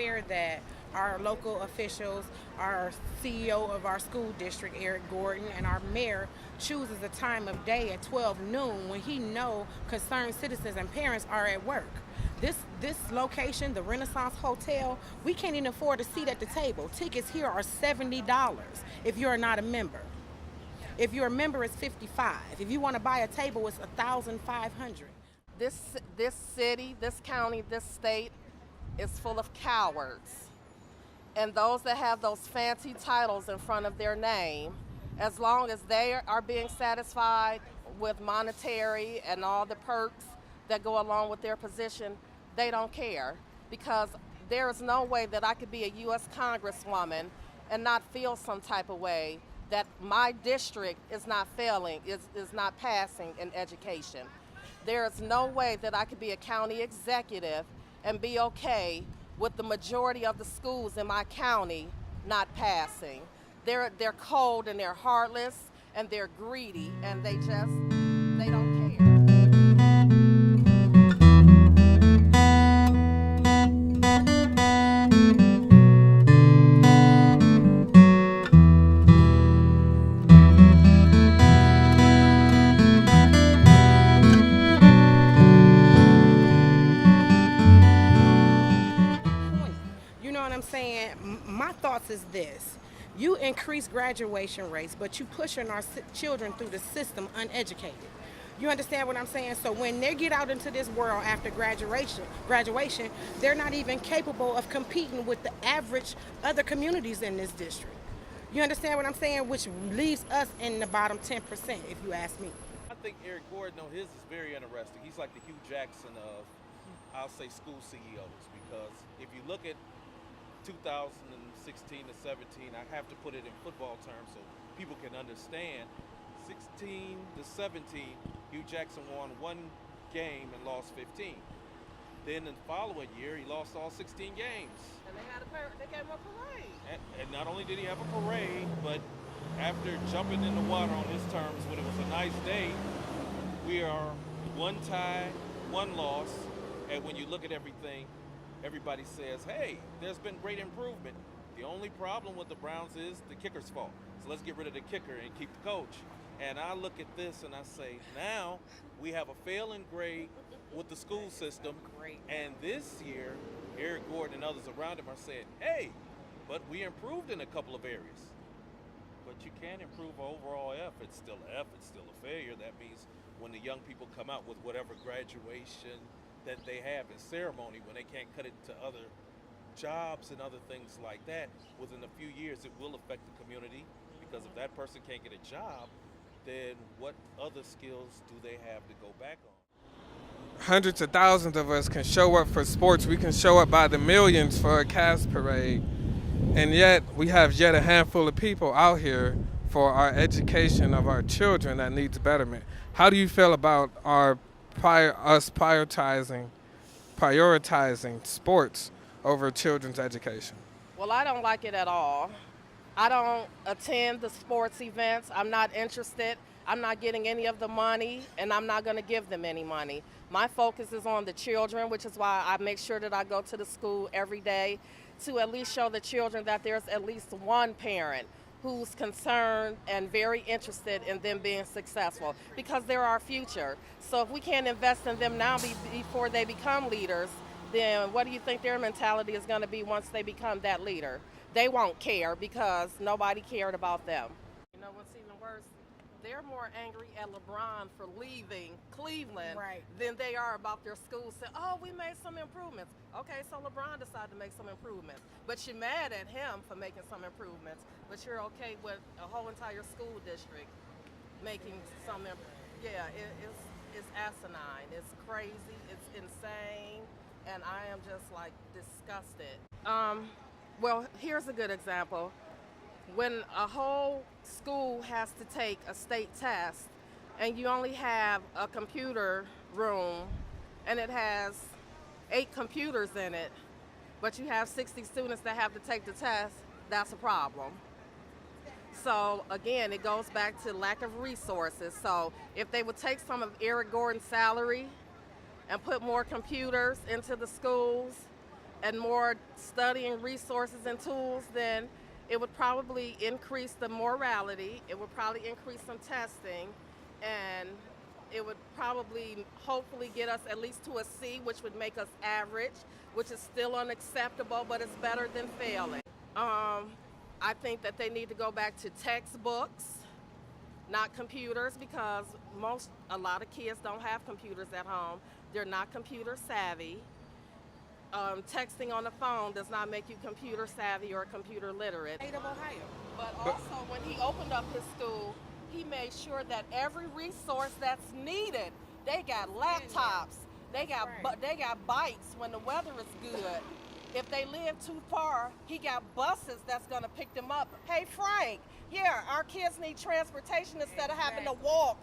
fair that our local officials, our CEO of our school district, Eric Gordon, and our mayor chooses a time of day at 12 noon when he know concerned citizens and parents are at work. This location, the Renaissance Hotel, we can't even afford a seat at the table. Tickets here are $70 if you're not a member. If you're a member, it's $55. If you want to buy a table, it's $1,500. This city, this county, this state is full of cowards. And those that have those fancy titles in front of their name, as long as they are being satisfied with monetary and all the perks that go along with their position, they don't care. Because there is no way that I could be a U.S. Congresswoman and not feel some type of way that my district is not failing, is not passing in education. There is no way that I could be a county executive and be okay with the majority of the schools in my county not passing. They're cold and they're heartless and they're greedy and they don't care. You know what I'm saying? My thoughts is this. You increase graduation rates, but you pushing our children through the system uneducated. You understand what I'm saying? So when they get out into this world after graduation, they're not even capable of competing with the average other communities in this district. You understand what I'm saying? Which leaves us in the bottom 10%, if you ask me. I think Eric Gordon, his is very interesting. He's like the Hugh Jackson of, I'll say, school CEOs, because if you look at 2016 to 17, I have to put it in football terms so people can understand. 16 to 17, Hugh Jackson won one game and lost 15. Then in the following year, he lost all 16 games. And they gave him a parade. And not only did he have a parade, but after jumping in the water on his terms when it was a nice day, we are one tie, one loss. And when you look at everything, everybody says, hey, there's been great improvement. The only problem with the Browns is the kicker's fault. So let's get rid of the kicker and keep the coach. And I look at this and I say, now we have a failing grade with the school system. And this year, Eric Gordon and others around him are saying, hey, but we improved in a couple of areas. But you can't improve overall F. It's still an F. It's still a failure. That means when the young people come out with whatever graduation that they have in ceremony, when they can't cut it to other jobs and other things like that, within a few years it will affect the community, because if that person can't get a job, then what other skills do they have to go back on? Hundreds of thousands of us can show up for sports. We can show up by the millions for a cast parade, and yet we have yet a handful of people out here for our education of our children that needs betterment. How do you feel about us prioritizing sports over children's education? Well, I don't like it at all. I don't attend the sports events. I'm not interested. I'm not getting any of the money, and I'm not going to give them any money. My focus is on the children, which is why I make sure that I go to the school every day to at least show the children that there's at least one parent who's concerned and very interested in them being successful, because they're our future. So if we can't invest in them now before they become leaders, then what do you think their mentality is going to be once they become that leader? They won't care because nobody cared about them. You know what's even worse? They're more angry at LeBron for leaving Cleveland than they are about their school saying, oh, we made some improvements. Okay, so LeBron decided to make some improvements. But you're mad at him for making some improvements, but you're okay with a whole entire school district making some improvements. Yeah, it's asinine, it's crazy, it's insane, and I am just like disgusted. Well, here's a good example. When a whole school has to take a state test and you only have a computer room and it has 8 computers in it, but you have 60 students that have to take the test, that's a problem. So again, it goes back to lack of resources. So if they would take some of Eric Gordon's salary and put more computers into the schools and more studying resources and tools, then it would probably increase the morality. It would probably increase some testing, and it would probably hopefully get us at least to a C, which would make us average, which is still unacceptable, but it's better than failing. I think that they need to go back to textbooks, not computers, because a lot of kids don't have computers at home. They're not computer savvy. Texting on the phone does not make you computer savvy or computer literate. State of Ohio. But also, when he opened up his school, he made sure that every resource that's needed, they got laptops, they got bikes when the weather is good. If they live too far, he got buses that's gonna pick them up. Hey Frank, yeah, our kids need transportation instead of having to walk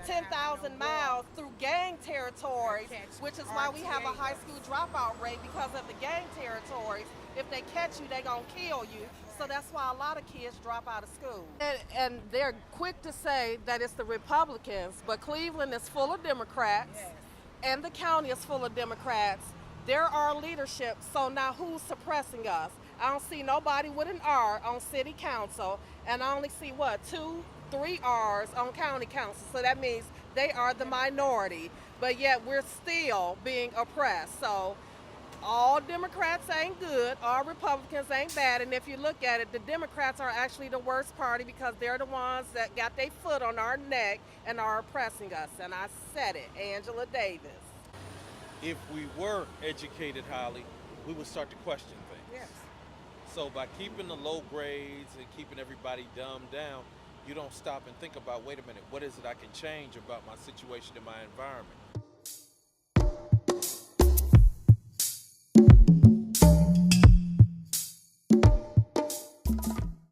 10,000 miles through gang territories, which is why we have a high school dropout rate, because of the gang territories. If they catch you, they're gonna kill you. So that's why a lot of kids drop out of school. And they're quick to say that it's the Republicans, but Cleveland is full of Democrats, and the county is full of Democrats. They're our leadership, so now who's suppressing us? I don't see nobody with an R on city council, and I only see, 2, 3 R's on county council, so that means they are the minority, but yet we're still being oppressed. So all Democrats ain't good, all Republicans ain't bad, and if you look at it, the Democrats are actually the worst party, because they're the ones that got their foot on our neck and are oppressing us, and I said it, Angela Davis. If we were educated highly, we would start to question things. Yes. So by keeping the low grades and keeping everybody dumbed down, you don't stop and think about, wait a minute, what is it I can change about my situation and my environment?